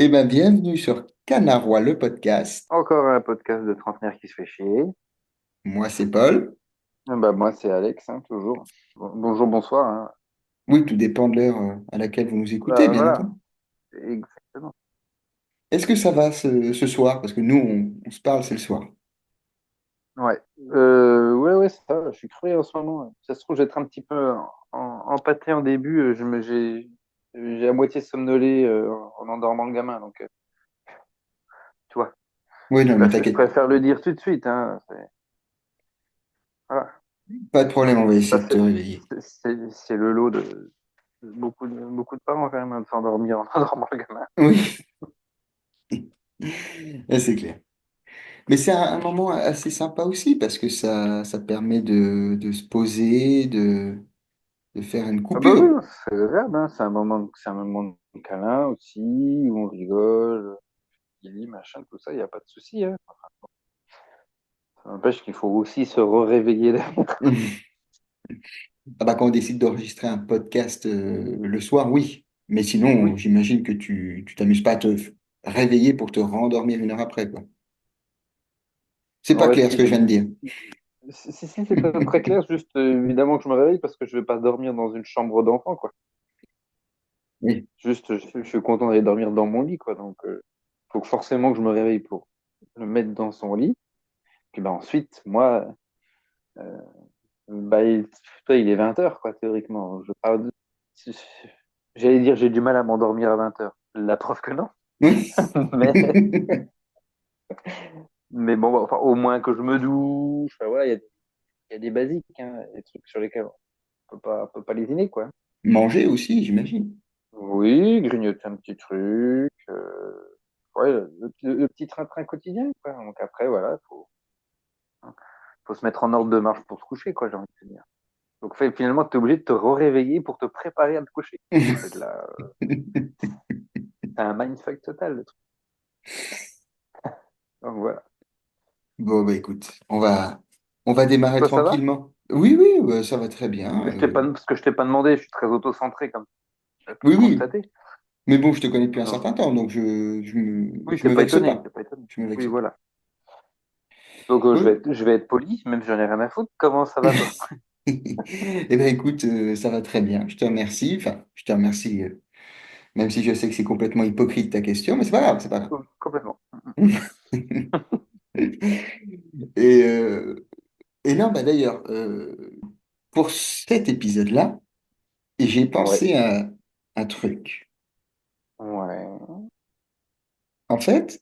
Eh bien, bienvenue sur Canarois, le podcast. Encore un podcast de trentenaire qui se fait chier. Moi, c'est Paul. Bah, moi, c'est Alex, hein, toujours. Bonjour, bonsoir, hein. Oui, tout dépend de l'heure à laquelle vous nous écoutez, Bah, bien voilà, entendu. exactement. Est-ce que ça va ce soir? Parce que nous, on se parle, c'est le soir. Ouais. Ouais, c'est ça. Je suis crevé en ce moment. Ça se trouve, je vais être un petit peu empâté en début. J'ai à moitié somnolé en endormant le gamin. Donc, tu vois, Oui, non, mais je t'inquiète pas. préfère le dire tout de suite, hein. Voilà. Pas de problème, on va Ça, essayer de te réveiller. c'est le lot de beaucoup de parents, quand même, hein, de s'endormir en endormant le gamin. Oui, c'est clair. Mais c'est un moment assez sympa aussi parce que ça permet de se poser, de faire une Ah bah oui, coupure. c'est agréable, hein. C'est un moment de câlin aussi, où on rigole, il dit machin, tout ça, il n'y a pas de souci, hein. Ça n'empêche qu'il faut aussi se réveiller derrière. Ah bah, quand on décide d'enregistrer un podcast le soir, oui. Mais sinon, Oui, j'imagine que tu t'amuses pas à te réveiller pour te rendormir une heure après, quoi. C'est pas ouais, clair ce si, que je viens de dire. si, c'est très, très clair, juste évidemment que je me réveille parce que je vais pas dormir dans une chambre d'enfant, quoi. Oui. Juste, je suis content d'aller dormir dans mon lit, quoi. Donc, faut que forcément que je me réveille pour le mettre dans son lit. Puis bah, ensuite, moi, euh, bah, toi, il est 20 heures, quoi, théoriquement. J'allais dire, j'ai du mal à m'endormir à 20 heures. La preuve que non. Oui. Mais, mais bon, bah, enfin, au moins que je me douche. Enfin, voilà, il y a des basiques, hein, des trucs sur lesquels on peut pas lésiner, quoi. Manger aussi, j'imagine. Oui, grignoter un petit truc. Ouais, le petit train-train quotidien, quoi. Donc après, voilà, faut se mettre en ordre de marche pour se coucher, quoi, j'ai envie de te dire. Donc finalement, tu es obligé de te réveiller pour te préparer à te coucher. C'est de la... c'est un mindfuck total, le truc. Donc voilà. Bon, bah écoute, on va démarrer Toi, ça va? tranquillement. Oui, oui, ça va très bien. Parce que je t'ai pas demandé, je suis très auto-centré, comme tu as pu Oui, le oui. constater. Mais bon, je te connais depuis un Donc, certain temps, donc oui, je me vexe t'es pas. pas étonné. Je me vexe Oui, pas. voilà. Donc, Oui. je vais être poli, même si j'en ai rien à foutre. Comment ça va, toi? Eh bien, écoute, ça va très bien. Je te remercie. Enfin, je te remercie, même si je sais que c'est complètement hypocrite ta question, mais c'est pas grave, c'est pas grave. Complètement. Et, non, bah d'ailleurs, pour cet épisode-là, j'ai Ouais. pensé à un truc. Ouais. En fait,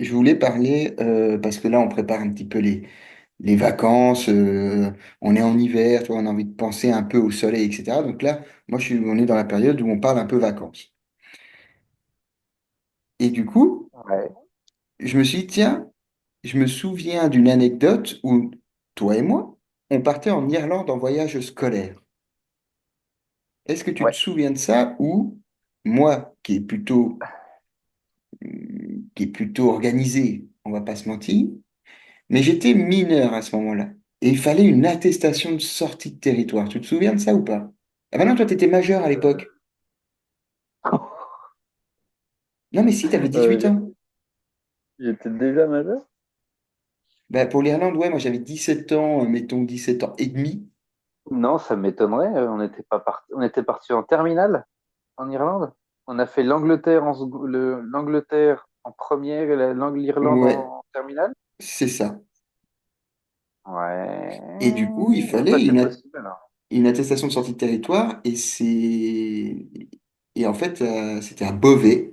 je voulais parler, parce que là, on prépare un petit peu les vacances, on est en hiver, tu vois, on a envie de penser un peu au soleil, etc. Donc là, on est dans la période où on parle un peu vacances. Et du coup, Ouais. je me suis dit, tiens, je me souviens d'une anecdote où toi et moi, on partait en Irlande en voyage scolaire. Est-ce que tu te Ouais. souviens de ça ou moi, qui est plutôt organisé, on va pas se mentir, mais j'étais mineur à ce moment-là. Et il fallait une attestation de sortie de territoire. Tu te souviens de ça ou pas? Ah ben non, toi, tu étais majeur à l'époque. Non, mais si, tu avais 18 Euh, ans. J'étais déjà majeur? Ben, pour l'Irlande, ouais, moi j'avais 17 ans, mettons 17 ans et demi. Non, ça m'étonnerait. On était parti en terminale en Irlande. On a fait l'Angleterre en première et l'Irlande Ouais, en terminale. c'est ça. Ouais. Et du coup, il Bah, fallait c'est possible alors. une attestation de sortie de territoire et en fait, c'était à Beauvais.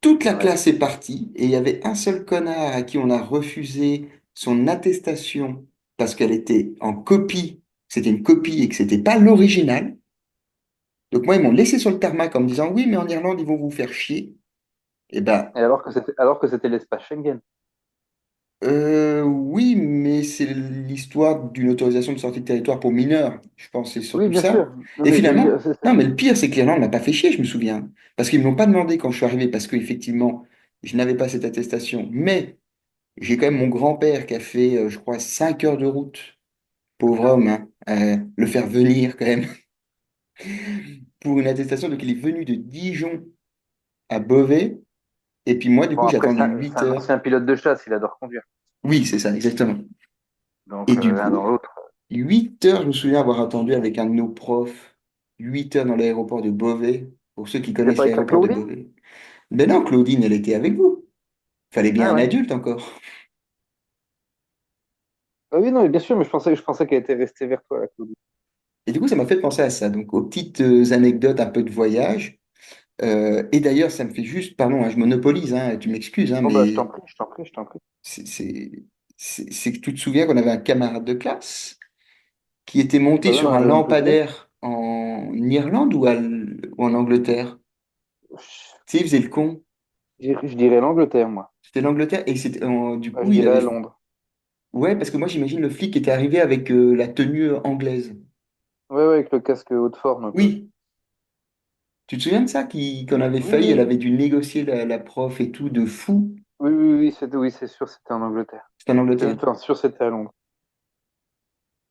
Toute la Ouais. classe est partie et il y avait un seul connard à qui on a refusé son attestation parce qu'elle était en copie, c'était une copie et que c'était pas l'original. Donc moi, ils m'ont laissé sur le tarmac en me disant oui, mais en Irlande, ils vont vous faire chier. Eh ben, Et alors que c'était l'espace Schengen. oui, mais c'est l'histoire d'une autorisation de sortie de territoire pour mineurs. Je pense que c'est Oui, surtout bien ça. sûr. Non, Et mais je veux finalement, dire, non, mais le pire, c'est que l'Irlande m'a pas fait chier, je me souviens. Parce qu'ils ne m'ont pas demandé quand je suis arrivé, parce qu'effectivement, je n'avais pas cette attestation. Mais j'ai quand même mon grand-père qui a fait, je crois, 5 heures de route. Pauvre homme, hein, le faire venir quand même pour une attestation. Donc il est venu de Dijon à Beauvais. Et puis moi, du Bon, coup, j'ai après, attendu c'est 8 un heures. ancien pilote de chasse, il adore conduire. Oui, c'est ça, exactement. Donc, Et du l'un dans coup, l'autre. 8 heures, je me souviens avoir attendu avec un de nos profs, 8 heures dans l'aéroport de Beauvais, pour ceux qui C'était pas connaissent avec la l'aéroport de Claudine? Beauvais. Ben non, Claudine, elle était avec vous. Fallait bien Ah un ouais. adulte encore. Ah oui, non, mais bien sûr, mais je pensais qu'elle était restée vers toi, la Claudine. Et du coup, ça m'a fait penser à ça, donc aux petites anecdotes un peu de voyage. Et d'ailleurs, ça me fait juste, pardon, hein, je monopolise, hein, tu m'excuses, hein, Oh bah, je t'en mais prie, je t'en prie, je t'en prie. c'est c'est- c'est que tu te souviens qu'on avait un camarade de classe qui était monté Bah oui, on sur un avait un doublé. lampadaire en Irlande ou en Angleterre. Tu sais, il faisait le con. Je dirais l'Angleterre, moi. C'était l'Angleterre et c'était du Bah, je coup il dirais avait à Londres. ouais parce que moi j'imagine le flic était arrivé avec la tenue anglaise. Ouais, ouais, avec le casque haute forme un peu. Oui, tu te souviens de ça qu'on avait Oui, failli, elle oui, avait dû négocier la prof et tout de fou. oui, oui, oui, c'est sûr, c'était en Angleterre. C'était en Angleterre. Enfin, sûr, c'était à Londres.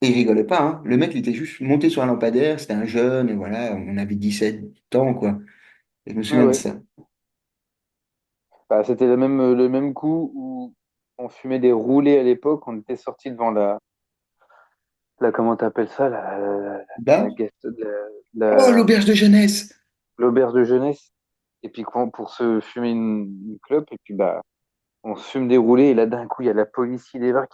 Et il rigolait pas, hein. Le mec il était juste monté sur un lampadaire, c'était un jeune et voilà, on avait 17 ans quoi. Et je me Ouais, souviens de ouais. ça. Bah, c'était le même coup où on fumait des roulés à l'époque. On était sorti devant comment t'appelles ça, la Bah, guest, oh la- l'auberge de jeunesse. l'auberge de jeunesse. Et puis, pour se fumer une clope, et puis, bah, on se fume des roulés. Et là, d'un coup, il y a la police qui débarque,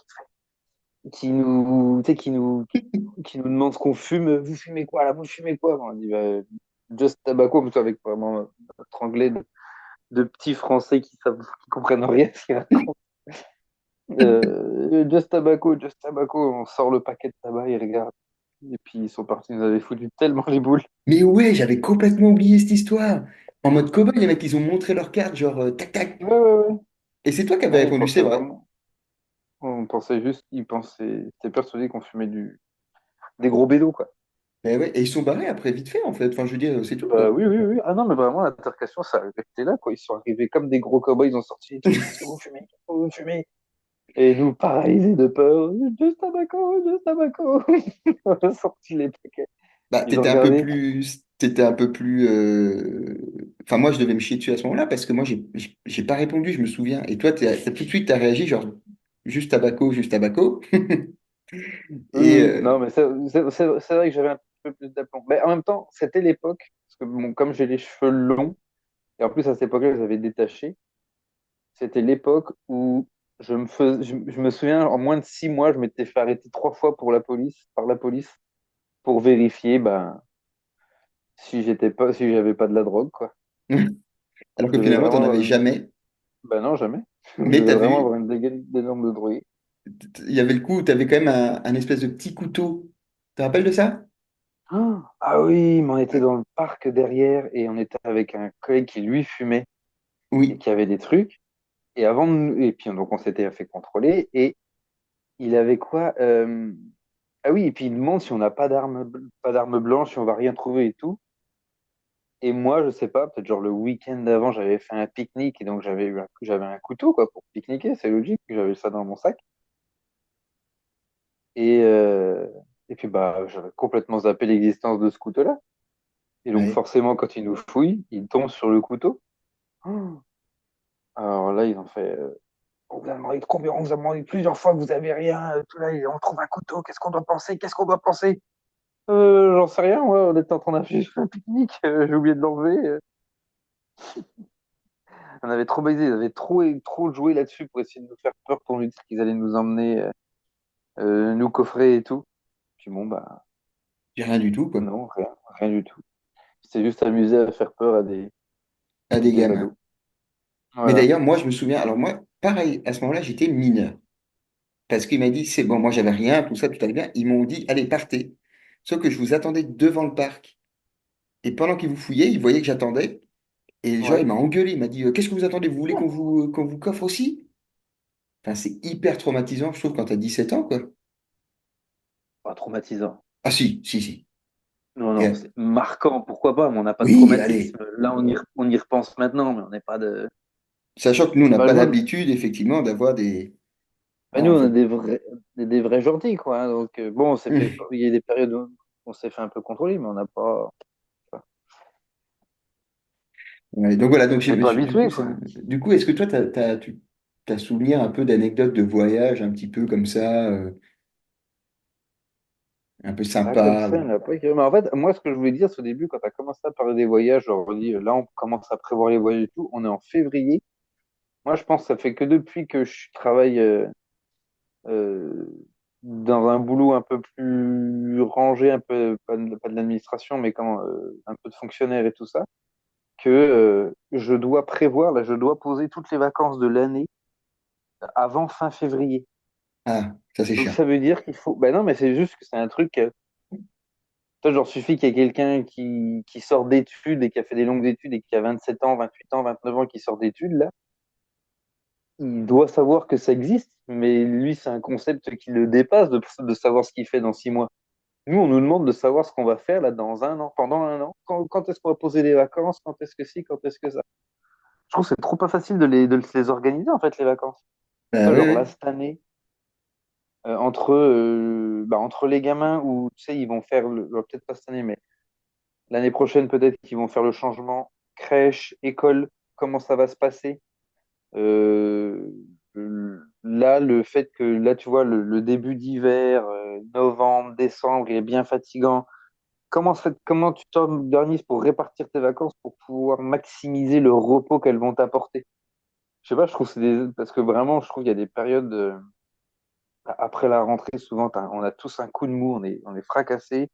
qui nous, tu sais, qui nous demande ce qu'on fume. Vous fumez quoi là? Vous fumez quoi? On dit bah, Just Tobacco, plutôt avec vraiment notre anglais de petits Français qui comprennent rien à ce qu'ils racontent. Just Tobacco, Just Tobacco. On sort le paquet de tabac, ils regardent. Et puis ils sont partis, ils nous avaient foutu tellement les boules. Mais ouais, j'avais complètement oublié cette histoire. En mode cow-boy, les mecs, ils ont montré leur carte, genre tac tac. Ouais, ouais, ouais. Et c'est toi qui avais Ouais, ils répondu, c'est pensaient vrai. vraiment. On pensait juste, ils étaient persuadés qu'on fumait des gros bédos, quoi. Mais ouais, et ils sont barrés après, vite fait, en fait. Enfin, je veux dire, c'est tout, Bah quoi. oui, oui, oui. Ah non, mais vraiment, l'intercation, ça restait là, quoi. Ils sont arrivés comme des gros cow-boys, ils ont sorti les trucs. Qu'est-ce que vous fumez? Qu'est-ce que vous fumez? Et nous, paralysés de peur. Just Tobacco, Just Tobacco. On a sorti les paquets. Bah, Ils ont regardé. t'étais un peu plus. Enfin, moi, je devais me chier dessus à ce moment-là parce que moi, j'ai pas répondu, je me souviens. Et toi, tout de suite, t'as réagi, genre, juste tabaco, juste tabaco. Oui, Et oui. Non, mais c'est vrai que j'avais un peu plus d'aplomb. Mais en même temps, c'était l'époque, parce que bon, comme j'ai les cheveux longs, et en plus à cette époque-là, je les avais détachés, c'était l'époque où je me souviens, en moins de 6 mois, je m'étais fait arrêter 3 fois par la police, pour vérifier si j'avais pas de la drogue, quoi. alors Je que devais finalement, t'en vraiment avoir avais une. jamais. Ben non, jamais. Je Mais t'as devais vraiment avoir vu, une légalité d'énorme de drogue. il y avait le coup où t'avais quand même un espèce de petit couteau. Tu te rappelles de ça? Ah oui, mais on était dans le parc derrière et on était avec un collègue qui lui fumait et Oui. qui avait des trucs. Et puis donc on s'était fait contrôler et il avait quoi? Ah oui, et puis il demande si on n'a pas d'arme blanche, si on va rien trouver et tout. Et moi, je sais pas, peut-être genre le week-end d'avant, j'avais fait un pique-nique et donc j'avais un couteau quoi pour pique-niquer, c'est logique, j'avais ça dans mon sac. Et, euh, et puis bah j'avais complètement zappé l'existence de ce couteau-là. Et donc Ouais. forcément, quand ils nous fouillent, ils tombent sur le couteau. Oh. Alors là, ils ont fait. On vous a demandé combien, on vous a demandé plusieurs fois que vous avez rien. Tout là, on trouve un couteau. Qu'est-ce qu'on doit penser? Qu'est-ce qu'on doit penser? J'en sais rien. Moi, on était en train d'afficher un pique-nique. J'ai oublié de l'enlever. On avait trop baisé. Ils avaient trop, trop joué là-dessus pour essayer de nous faire peur pour nous dire qu'ils allaient nous emmener, nous coffrer et tout. Puis bon, bah, J'ai rien du tout, quoi. non, rien, rien du tout. C'était juste amusé à faire peur À à des des gamins. ados. Mais Voilà. d'ailleurs, moi, je me souviens, alors moi, pareil, à ce moment-là, j'étais mineur. Parce qu'il m'a dit, c'est bon, moi, j'avais rien, tout allait bien. Ils m'ont dit, allez, partez. Sauf que je vous attendais devant le parc. Et pendant qu'ils vous fouillaient, ils voyaient que j'attendais. Et genre, il Ouais. m'a engueulé. Il m'a dit, qu'est-ce que vous attendez? Vous voulez qu'on vous coffre aussi? Enfin, c'est hyper traumatisant, je trouve, quand t'as 17 ans, quoi. Pas traumatisant. Ah, si, si, si. Non, Et, non, c'est marquant, pourquoi pas, mais on n'a pas de oui, allez. traumatisme. Là, on y repense maintenant, mais on n'est pas de. Sachant que nous, on n'a Bah, pas nous, l'habitude, effectivement, d'avoir des. bah, Voilà, nous, en on a fait. des vrais gentils, quoi, hein. Donc, bon, il y a des périodes où on s'est fait un peu contrôler, mais on n'a pas. Ouais, donc voilà, donc On n'est pas du coup, habitué, quoi. du coup, est-ce que toi, tu as souvenir un peu d'anecdotes de voyage, un petit peu comme ça, un peu Là, comme sympa? ça, il n'y en a pas qui... Mais en fait, moi, ce que je voulais dire, c'est au début, quand tu as commencé à parler des voyages, genre, dit, là, on commence à prévoir les voyages et tout, on est en février. Moi, je pense que ça fait que depuis que je travaille euh, dans un boulot un peu plus rangé, un peu, pas de l'administration, mais quand, un peu de fonctionnaire et tout ça, que je dois prévoir, là, je dois poser toutes les vacances de l'année avant fin février. Ah, ça c'est Donc, chiant. ça veut dire qu'il faut... Ben non, mais c'est juste que c'est un truc... Toi, genre, suffit qu'il y ait quelqu'un qui sort d'études et qui a fait des longues études et qui a 27 ans, 28 ans, 29 ans, qui sort d'études, là, il doit savoir que ça existe, mais lui, c'est un concept qui le dépasse de savoir ce qu'il fait dans 6 mois. Nous, on nous demande de savoir ce qu'on va faire là dans un an, pendant un an. Quand est-ce qu'on va poser des vacances? Quand est-ce que si? Quand est-ce que ça? Je trouve que c'est trop pas facile de les organiser, en fait, les vacances. Bah, Toi, oui, genre là, oui. cette année, entre les gamins où, tu sais, ils vont faire, peut-être pas cette année, mais l'année prochaine, peut-être qu'ils vont faire le changement crèche, école, comment ça va se passer. Euh, Là, le fait que, là, tu vois, le début d'hiver, novembre, décembre, il est bien fatigant. Comment tu t'organises pour répartir tes vacances pour pouvoir maximiser le repos qu'elles vont t'apporter? Je sais pas, je trouve que parce que vraiment, je trouve qu'il y a des périodes, après la rentrée, souvent, on a tous un coup de mou, on est fracassés.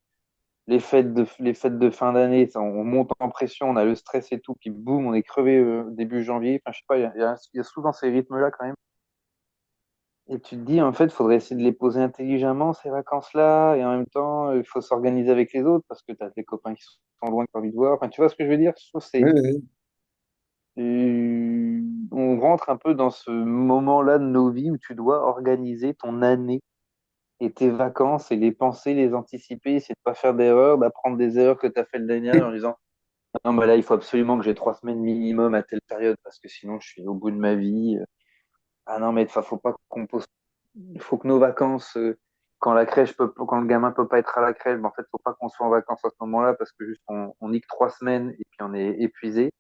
Les fêtes de fin d'année, on monte en pression, on a le stress et tout, puis boum, on est crevé début janvier. Enfin, je sais pas, il y a souvent ces rythmes-là quand même. Et tu te dis, en fait, il faudrait essayer de les poser intelligemment, ces vacances-là, et en même temps, il faut s'organiser avec les autres parce que tu as des copains qui sont loin, que tu as envie de voir. Enfin, tu vois ce que je veux dire? Je trouve que Oui, oui, oui. on rentre un peu dans ce moment-là de nos vies où tu dois organiser ton année et tes vacances et les penser, les anticiper, essayer de pas faire d'erreurs, d'apprendre des erreurs que tu as fait le dernier en disant non, mais là, il faut absolument que j'ai 3 semaines minimum à telle période parce que sinon, je suis au bout de ma vie. Ah non, mais faut pas qu'on pose. Il faut que nos vacances, quand le gamin peut pas être à la crèche, ben, en fait, faut pas qu'on soit en vacances à ce moment-là parce que juste on nique 3 semaines et puis on est épuisé.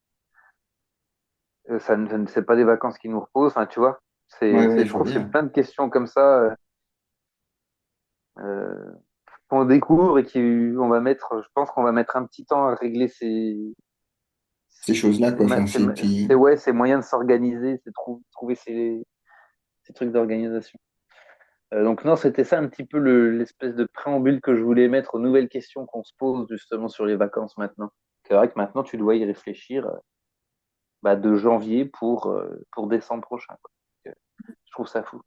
C'est pas des vacances qui nous reposent. Enfin, tu vois, Ouais, ouais, je je vois trouve que c'est bien. plein de questions comme ça euh, qu'on découvre et on va mettre. Je pense qu'on va mettre un petit temps à régler Ces choses-là, quoi. Enfin, ces petits. ouais, ces moyens de s'organiser, c'est trouver ces trucs d'organisation. Donc non, c'était ça un petit peu l'espèce de préambule que je voulais mettre aux nouvelles questions qu'on se pose justement sur les vacances maintenant. C'est vrai que maintenant, tu dois y réfléchir de janvier pour décembre prochain, quoi. Je trouve ça fou.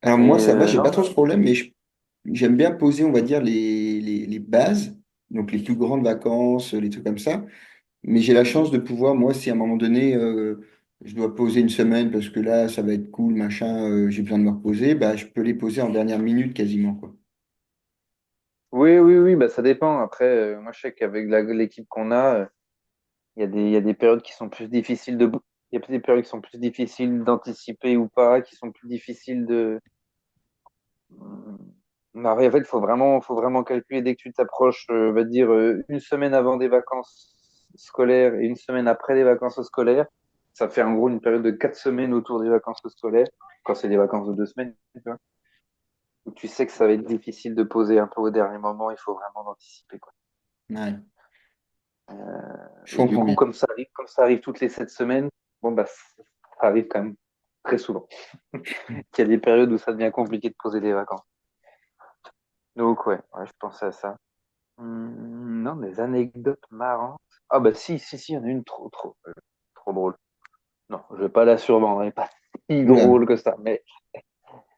Alors moi, Mais ça va, j'ai pas non, trop ce problème, mais j'aime bien poser, on va dire, les bases, donc les plus grandes vacances, les trucs comme ça. Mais j'ai la chance de pouvoir, moi, si à un moment donné, je dois poser une semaine parce que là, ça va être cool, machin, j'ai besoin de me reposer, bah, je peux les poser en dernière minute quasiment, quoi. oui, oui, oui, ça dépend. Après, moi, je sais qu'avec l'équipe qu'on a, il y a des périodes qui sont plus difficiles il y a des périodes qui sont plus difficiles d'anticiper ou pas, qui sont plus difficiles de. En fait, il faut vraiment calculer dès que tu t'approches, on va dire, une semaine avant des vacances scolaires et une semaine après les vacances scolaires. Ça fait en gros une période de 4 semaines autour des vacances scolaires, quand c'est des vacances de 2 semaines, tu vois. Donc, tu sais que ça va être difficile de poser un peu au dernier moment, il faut vraiment l'anticiper, quoi. Ouais, je Et du comprends coup, bien. comme ça arrive toutes les 7 semaines, bon, ça arrive quand même très souvent. Il y a des périodes où ça devient compliqué de poser des vacances. Donc, ouais, je pensais à ça. Non, des anecdotes marrantes. Ah bah si, si, si, il y en a une trop drôle. Non, je vais pas la survendre, elle n'est pas si Oula. drôle que ça, mais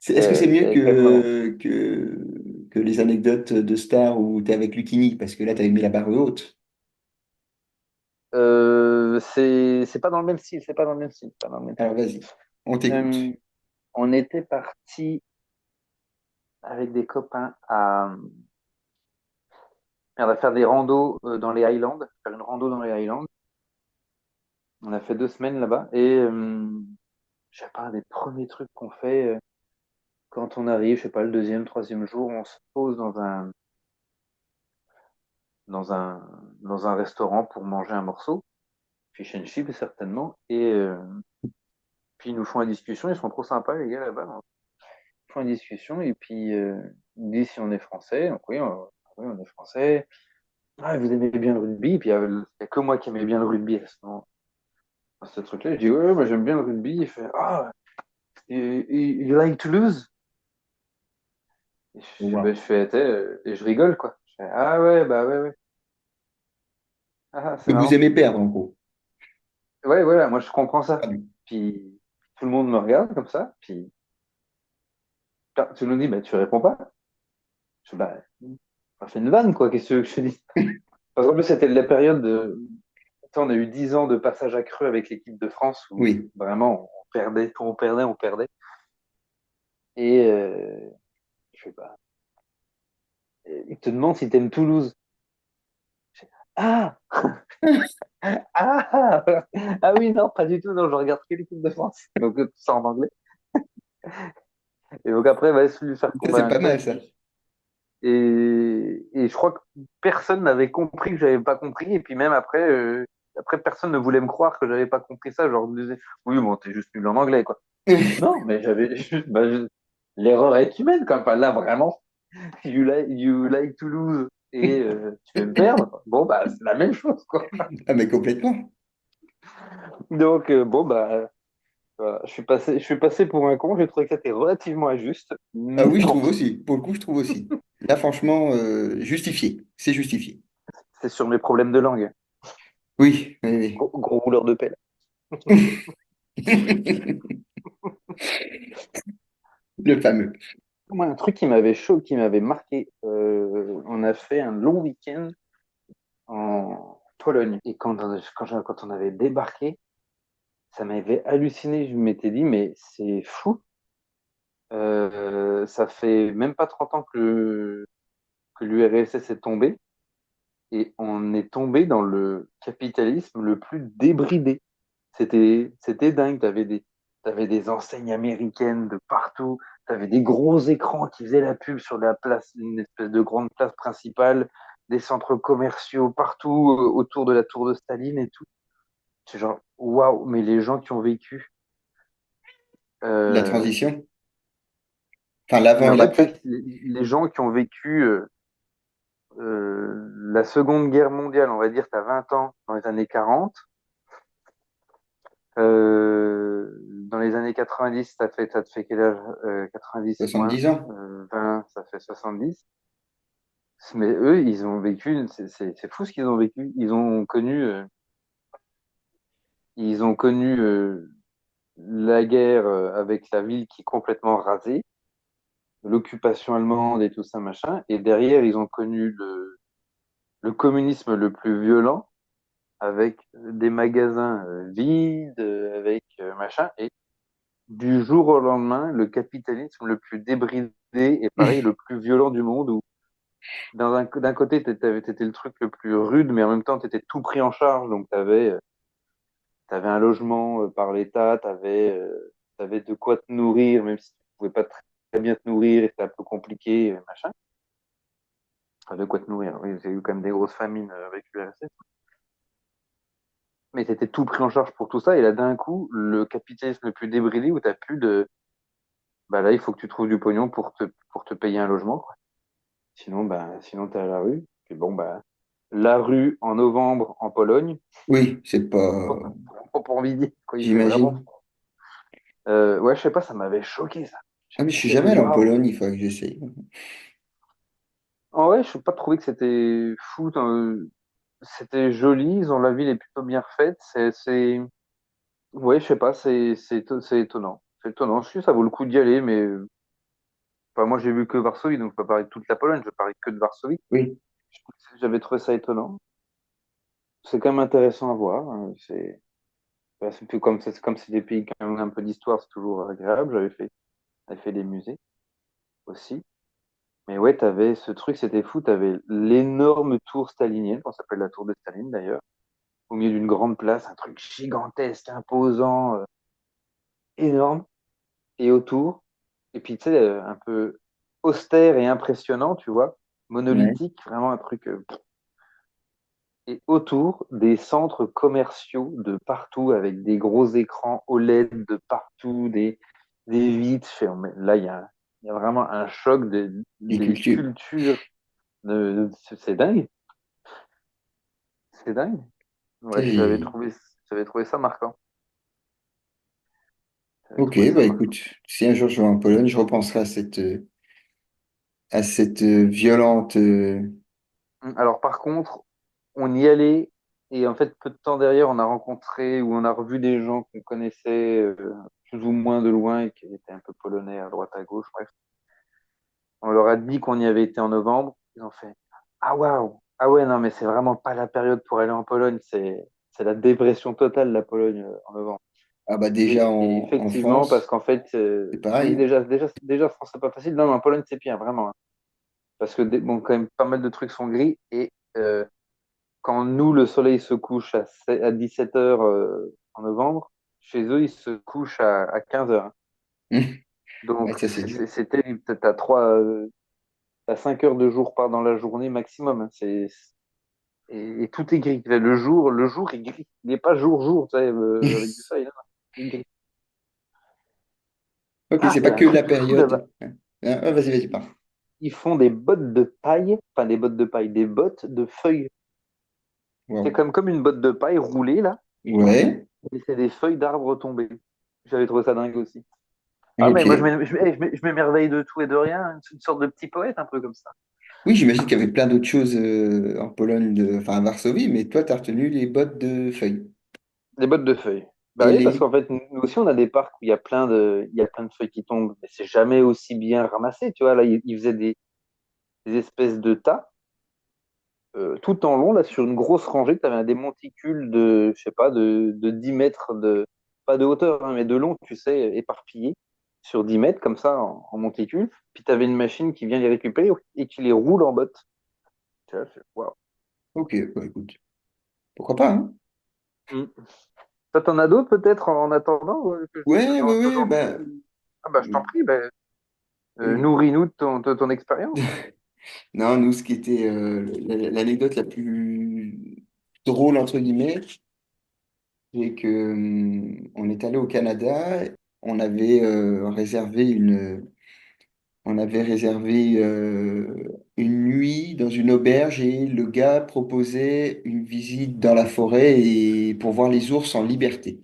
Est-ce que c'est mieux elle est quand même marrante. que les anecdotes de stars où tu es avec Lucini? Parce que là, tu as mis la barre haute. C'est pas dans le même style, c'est pas dans le même style, c'est pas dans le même Alors style. vas-y, on t'écoute. Euh, on était parti avec des copains à faire des randos dans les Highlands, faire une rando dans les Highlands. On a fait 2 semaines là-bas et je sais pas, un des premiers trucs qu'on fait. Quand on arrive, je sais pas, le deuxième, troisième jour, on se pose dans un, dans un restaurant pour manger un morceau. fish and chips certainement. Puis ils nous font la discussion, ils sont trop sympas les gars là-bas. Ils font la discussion et puis ils me disent si on est français. Donc oui, on est français. Ah, vous aimez bien le rugby. Et puis il y a que moi qui aimais bien le rugby à ce truc-là. Je dis ouais, moi j'aime bien le rugby. Il fait ah, you like to lose? Et Wow. et je rigole quoi. Je fais ah ouais, bah ouais, ouais. Ah, c'est Donc vous marrant. aimez perdre, en gros. Ouais, voilà, moi je comprends Ah, ça. lui. Puis tout le monde me regarde comme ça. Puis tu nous dis, bah tu réponds pas. Je fais, bah, on fait une vanne quoi. Qu'est-ce que je te dis? Parce qu'en plus c'était la période de. Tu sais, on a eu 10 ans de passage à creux avec l'équipe de France où Oui. vraiment on perdait, on perdait, on perdait. Et je sais pas. Il te demande si t'aimes Toulouse. Je fais, ah! Ah! Ah oui, non, pas du tout. Non, je regarde que l'équipe de France. Donc tout ça en anglais. Et donc après, va essayer de lui faire Ça, comprendre c'est un pas mal, truc. ça. Et je crois que personne n'avait compris que j'avais pas compris. Et puis même après, personne ne voulait me croire que j'avais pas compris ça. Genre, me disait, oui, bon, t'es juste nul en anglais, quoi. Non, mais j'avais l'erreur est humaine, quand pas là, vraiment. You like to lose et tu veux me perdre. Bon, bah, c'est la même chose, quoi. Ah, mais complètement. Donc, bon, bah, voilà. Je suis passé pour un con. J'ai trouvé que c'était relativement injuste. Ah Mais oui, je bon, trouve aussi. Pour le coup, je trouve aussi. Là, franchement, justifié. C'est justifié. c'est sur mes problèmes de langue. Oui, oui, Gros rouleur de pelle. oui. Le fameux. Moi, un truc qui m'avait chaud, qui m'avait marqué, on a fait un long week-end en Pologne. Et quand on avait débarqué, ça m'avait halluciné. Je m'étais dit, mais c'est fou. Ça fait même pas 30 ans que l'URSS est tombée. Et on est tombé dans le capitalisme le plus débridé. C'était dingue. T'avais des enseignes américaines de partout. T'avais des gros écrans qui faisaient la pub sur la place, une espèce de grande place principale, des centres commerciaux partout autour de la tour de Staline et tout. C'est genre, waouh, mais les gens qui ont vécu, La euh, transition. Enfin, l'avant mais et en fait, tu l'après. sais, les gens qui ont vécu la Seconde Guerre mondiale, on va dire, tu as 20 ans dans les années 40. Dans les années 90, ça te fait quel âge? 90 moins 70 ans. 20, ça fait 70. Mais eux, ils ont vécu, c'est fou ce qu'ils ont vécu. Ils ont connu la guerre avec la ville qui est complètement rasée, l'occupation allemande et tout ça, machin. Et derrière, ils ont connu le communisme le plus violent avec des magasins vides, avec machin. Et du jour au lendemain, le capitalisme le plus débridé et pareil, le plus violent du monde, où d'un côté, t'étais le truc le plus rude, mais en même temps, t'étais tout pris en charge. Donc, t'avais un logement par l'État, t'avais de quoi te nourrir, même si tu pouvais pas très bien te nourrir et c'était un peu compliqué, machin. T'avais de quoi te nourrir. Oui, j'ai eu quand même des grosses famines avec l'URSS. Mais t'étais tout pris en charge pour tout ça. Et là, d'un coup, le capitalisme le plus débridé où t'as plus de, bah là, il faut que tu trouves du pognon pour te payer un logement, quoi. Sinon, t'es à la rue. Puis bon, bah, la rue en novembre en Pologne, Oui, c'est pas, pas. pas envie de dire, quoi. Il fait vraiment J'imagine. froid. Ouais, je sais pas, ça m'avait choqué, ça. Ah, mais je suis J'étais, jamais allé en waouh. Pologne, il faut que j'essaye. En vrai, je n'ai pas trouvé que c'était fou. C'était joli, la ville est plutôt bien refaite. Ouais, je sais pas, c'est étonnant. C'est étonnant. Je suis, ça vaut le coup d'y aller, mais enfin, moi j'ai vu que Varsovie, donc je peux pas parler de toute la Pologne, je parle que de Varsovie. Oui, J'avais trouvé ça étonnant. C'est quand même intéressant à voir, hein. C'est plus comme ça, c'est comme c'est des pays qui ont un peu d'histoire, c'est toujours agréable. J'avais fait des musées aussi. Mais ouais, t'avais ce truc, c'était fou. T'avais l'énorme tour stalinienne, on s'appelle la tour de Staline d'ailleurs, au milieu d'une grande place, un truc gigantesque, imposant, énorme, et autour, et puis tu sais, un peu austère et impressionnant, tu vois, ouais. monolithique, vraiment un truc. et autour des centres commerciaux de partout avec des gros écrans OLED de partout, des vitres. Là, il y a vraiment un choc les des cultures. cultures. C'est dingue, c'est dingue. Ouais, Et- j'avais trouvé ça marquant. J'avais Ok, trouvé ça bah marquant. écoute, si un jour je vais en Pologne, je repenserai à cette violente. Alors par contre, on y allait et en fait, peu de temps derrière, on a rencontré ou on a revu des gens qu'on connaissait plus ou moins de loin et qui étaient un peu polonais à droite à gauche, bref. On leur a dit qu'on y avait été en novembre. Ils ont fait ah waouh, ah ouais, non, mais c'est vraiment pas la période pour aller en Pologne, c'est la dépression totale, la Pologne en novembre. Ah bah déjà Et en effectivement, parce France, qu'en fait, c'est pareil, oui, hein. déjà, France, c'est pas facile. Non, mais en Pologne, c'est pire, vraiment, hein. Parce que, bon, quand même, pas mal de trucs sont gris. Et quand nous, le soleil se couche à 17 heures en novembre, chez eux, il se couche à 15 heures, hein. Ouais, Donc, ça c'est dur. c'est terrible. T'as 5 heures de jour par dans la journée maximum, hein. Et tout est gris. Le jour est gris. Il n'est pas jour-jour, tu sais, avec du soleil, là. Il est gris. Ok, Ah, c'est il y pas a un que la truc fou là-bas. période. Ah, vas-y, vas-y, pars. Ils font des bottes de paille, enfin des bottes de paille, des bottes de feuilles. C'est Wow. comme une botte de paille roulée là, Ouais, et c'est des feuilles d'arbres tombées. J'avais trouvé ça dingue aussi. Ah mais moi ok. je m'émerveille de tout et de rien, une sorte de petit poète un peu comme ça. Oui, j'imagine qu'il y avait plein d'autres choses en Pologne, enfin à Varsovie, mais toi, tu as retenu les bottes de feuilles. Des bottes de feuilles. Bah Et oui, parce les... qu'en fait, nous aussi, on a des parcs où il y a plein de feuilles qui tombent, mais c'est jamais aussi bien ramassé, tu vois. Là, ils faisaient des espèces de tas, tout en long, là, sur une grosse rangée, tu avais des monticules de, je sais pas, de 10 mètres pas de hauteur, hein, mais de long, tu sais, éparpillés sur 10 mètres, comme ça, en monticule. Puis tu avais une machine qui vient les récupérer et qui les roule en botte. Tu vois, waouh. Ok, bah écoute, pourquoi pas, hein? Mm. Toi, t'en as d'autres peut-être en attendant Ouais, ouais, que ouais, j'en bah... trouve? Ah bah, je t'en prie, bah, euh, nourris-nous de ton expérience. Non, nous, ce qui était l'anecdote la plus drôle, entre guillemets, c'est que on est allé au Canada, on avait réservé on avait réservé une nuit dans une auberge et le gars proposait une visite dans la forêt et pour voir les ours en liberté.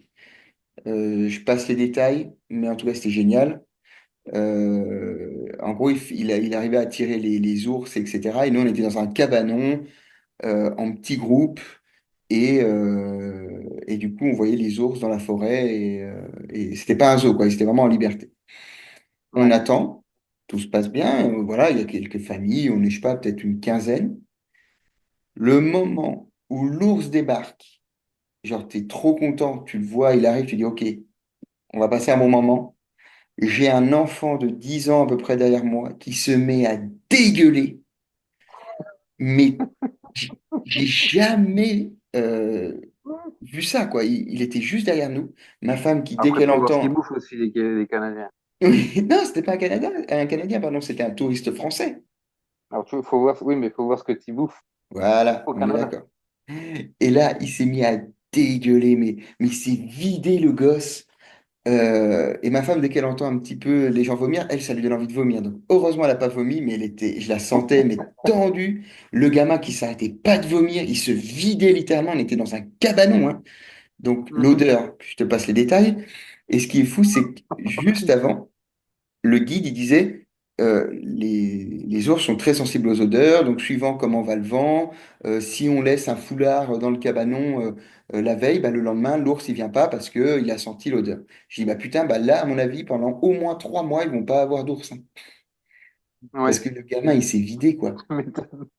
Je passe les détails, mais en tout cas, c'était génial. En gros, il arrivait à attirer les ours, etc. Et nous, on était dans un cabanon en petits groupes. Et du coup, on voyait les ours dans la forêt. Et c'était pas un zoo, quoi. Ils étaient vraiment en liberté. On Ouais. attend, tout se passe bien. Voilà, il y a quelques familles, on n'est, je sais pas, peut-être une quinzaine. Le moment où l'ours débarque, genre, t'es trop content, tu le vois, il arrive, tu dis, OK, on va passer un bon moment. J'ai un enfant de 10 ans à peu près derrière moi qui se met à dégueuler, mais j- j'ai jamais vu ça, quoi. Il était juste derrière nous. Ma femme qui, dès Après, qu'elle faut voir ce qu'ils entend... bouffent aussi, les Canadiens. Oui, non, c'était pas un Canadien, pardon, c'était un touriste français. Alors, faut voir, oui, mais faut voir ce que tu bouffes Voilà, au on est Canada. d'accord. Et là, il s'est mis à dégueuler, mais il s'est vidé le gosse. Et ma femme, dès qu'elle entend un petit peu les gens vomir, elle, ça lui donne envie de vomir. Donc, heureusement, elle n'a pas vomi, mais je la sentais, mais tendue. Le gamin qui s'arrêtait pas de vomir, il se vidait littéralement. On était dans un cabanon, hein. Donc, Mhm. l'odeur, je te passe les détails. Et ce qui est fou, c'est que juste avant, le guide, il disait, les ours sont très sensibles aux odeurs, donc suivant comment va le vent, si on laisse un foulard dans le cabanon la veille, bah, le lendemain, l'ours, il vient pas parce qu'il a senti l'odeur. Je dis, bah putain, bah là, à mon avis, pendant au moins 3 mois, ils vont pas avoir d'ours, hein. Parce Ouais. que le gamin, il s'est vidé, quoi. Tu m'étonnes.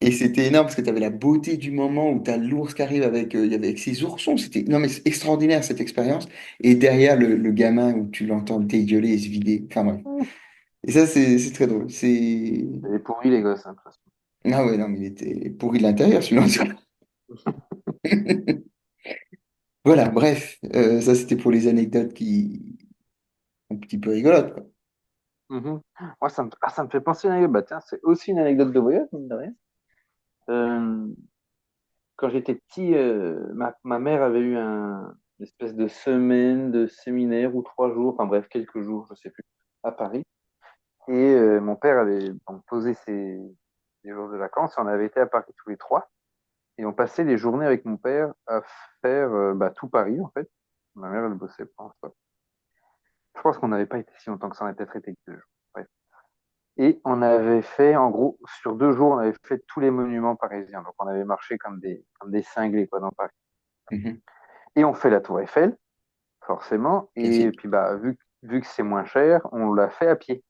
Et c'était énorme parce que tu avais la beauté du moment où tu as l'ours qui arrive avec ses oursons. C'était, non, mais c'est extraordinaire cette expérience. Et derrière le gamin où tu l'entends dégueuler et se vider. Enfin bref. Et ça, c'est très drôle. C'est... C'est pourri, les gosses, hein, de toute façon. Ah ouais, non, mais il était pourri de l'intérieur, celui-là. Voilà, bref. Ça, c'était pour les anecdotes qui sont un petit peu rigolotes, quoi. Mhm. Moi, ça me fait penser à une anecdote. Bah, tiens, c'est aussi une anecdote de voyage, mine de rien. Euh, quand j'étais petit, ma mère avait eu une espèce de semaine de séminaire ou 3 jours, enfin bref, quelques jours, je sais plus, à Paris. Et mon père avait donc posé ses jours de vacances. On avait été à Paris tous les trois. Et on passait les journées avec mon père à faire tout Paris, en fait. Ma mère, elle bossait pas. Enfin, je pense qu'on n'avait pas été si longtemps que ça, on a peut-être été 2 jours. Bref. Et on avait fait, en gros, sur 2 jours, on avait fait tous les monuments parisiens. Donc on avait marché comme des cinglés quoi, dans Paris. Mhm. Et on fait la Tour Eiffel, forcément. Et Classique. puis, vu que c'est moins cher, on l'a fait à pied.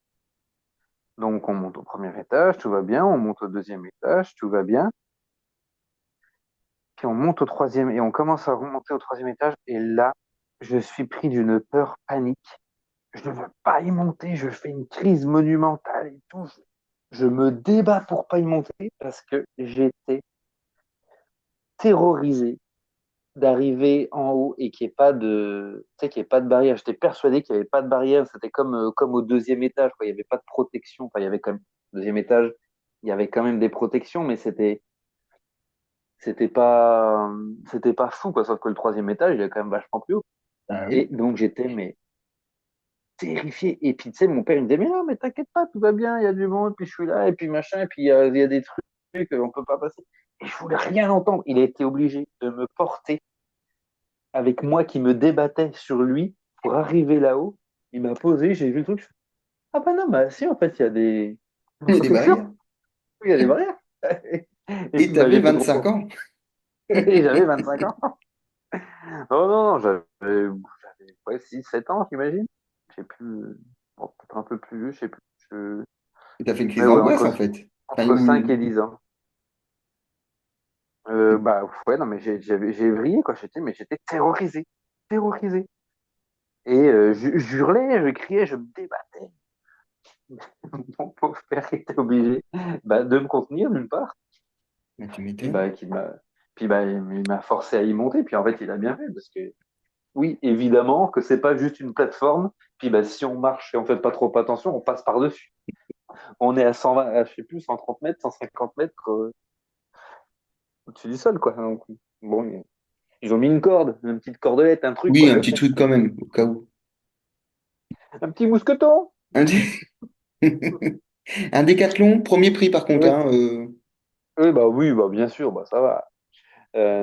Donc on monte au premier étage, tout va bien. On monte au deuxième étage, tout va bien. Puis on monte au troisième et on commence à remonter au troisième étage. Et là, je suis pris d'une peur panique. Je ne veux pas y monter. Je fais une crise monumentale et tout. Je me débats pour pas y monter parce que j'étais terrorisé d'arriver en haut et qu'il n'y ait pas de, tu sais, qu'il y ait pas de barrière. J'étais persuadé qu'il n'y avait pas de barrière. C'était comme au deuxième étage, quoi. Il n'y avait pas de protection. Enfin, il y avait quand même, au deuxième étage, il y avait quand même des protections, mais c'était pas, c'était pas fou, quoi. Sauf que le troisième étage, il est quand même vachement plus haut. Bah Et oui. donc, j'étais, mais, terrifié. Et puis, tu sais, mon père, il me disait, mais non, mais t'inquiète pas, tout va bien, il y a du monde, puis je suis là, et puis machin, et puis il y a des trucs, on peut pas passer. Et je voulais rien entendre. Il a été obligé de me porter avec moi qui me débattais sur lui pour arriver là-haut. Il m'a posé, j'ai vu le truc. Ah bah non, bah si, en fait, il y a des Il y a des protections, barrières. il y a des barrières. Et Et puis, tu avais j'étais trop 25 content. ans. Et j'avais 25 ans. Oh non, non, j'avais ouais, 6, 7 ans, j'imagine. Je sais plus, bon, peut-être un peu plus vieux, je sais plus. Et tu as fait une crise Mais ouais, d'angoisse, entre, en fait. Enfin, entre 5 et 10 ans. et Ouais, non, mais j'ai vrillé, quoi. Mais j'étais terrorisé. Terrorisé. Et j'hurlais, je criais, je me débattais. Mon pauvre père était obligé de me contenir, d'une part. bah, tu Puis, m'étonnes. il m'a forcé à y monter. Puis, en fait, il a bien fait. Parce que, oui, évidemment, que c'est pas juste une plateforme. Puis, si on marche et on fait pas trop attention, on passe par-dessus. On est à 120, je sais plus, 130 mètres, 150 mètres au-dessus du sol, quoi. Donc, bon, ils ont mis une corde, une petite cordelette, un truc, Oui, quoi. un petit truc quand même, au cas où. Un petit mousqueton. Un, un décathlon, premier prix par contre, Oui, hein, oui, bien sûr, ça va.